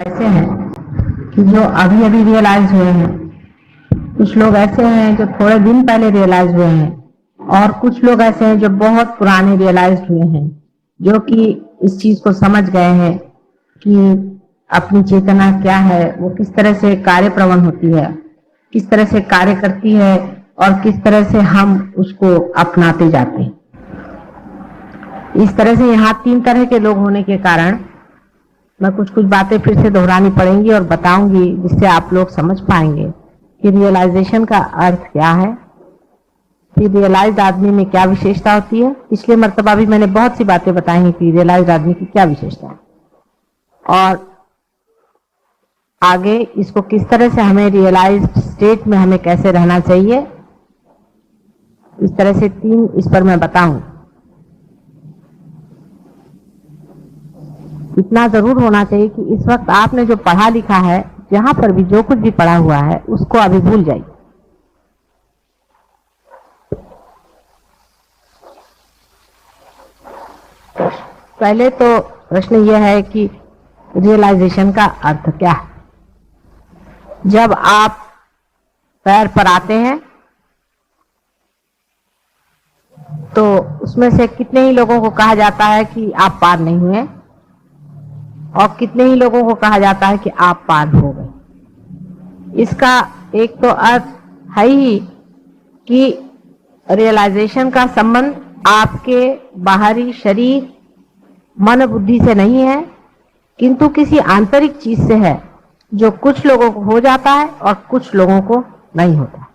ऐसे हैं कि जो अभी अभी रियलाइज हुए हैं, कुछ लोग ऐसे हैं जो थोड़े दिन पहले रियलाइज हुए हैं, और कुछ लोग ऐसे हैं जो बहुत पुराने रियलाइज हुए हैं, जो कि इस चीज को समझ गए हैं कि अपनी चेतना क्या है, वो किस तरह से कार्य प्रवण होती है, किस तरह से कार्य करती है और किस तरह से हम उसको अपनाते जाते हैं। इस तरह से यहाँ 3 तरह के लोग होने के कारण मैं कुछ कुछ बातें फिर से दोहरानी पड़ेंगी और बताऊंगी, जिससे आप लोग समझ पाएंगे कि रियलाइजेशन का अर्थ क्या है, फिर रियलाइज्ड आदमी में क्या विशेषता होती है। पिछले मर्तबा भी मैंने बहुत सी बातें बताई हैं कि रियलाइज्ड आदमी की क्या विशेषता है, और आगे इसको किस तरह से हमें रियलाइज्ड स्टेट में हमें कैसे रहना चाहिए, इस तरह से 3 इस पर मैं बताऊं। इतना जरूर होना चाहिए कि इस वक्त आपने जो पढ़ा लिखा है, जहां पर भी जो कुछ भी पढ़ा हुआ है, उसको अभी भूल जाइए। पहले तो प्रश्न यह है कि रियलाइजेशन का अर्थ क्या है। जब आप पैर पर आते हैं तो उसमें से कितने ही लोगों को कहा जाता है कि आप पार नहीं हुए, और कितने ही लोगों को कहा जाता है कि आप पार हो गए। इसका एक तो अर्थ है ही कि रियलाइजेशन का संबंध आपके बाहरी शरीर मन बुद्धि से नहीं है, किंतु किसी आंतरिक चीज से है, जो कुछ लोगों को हो जाता है और कुछ लोगों को नहीं होता।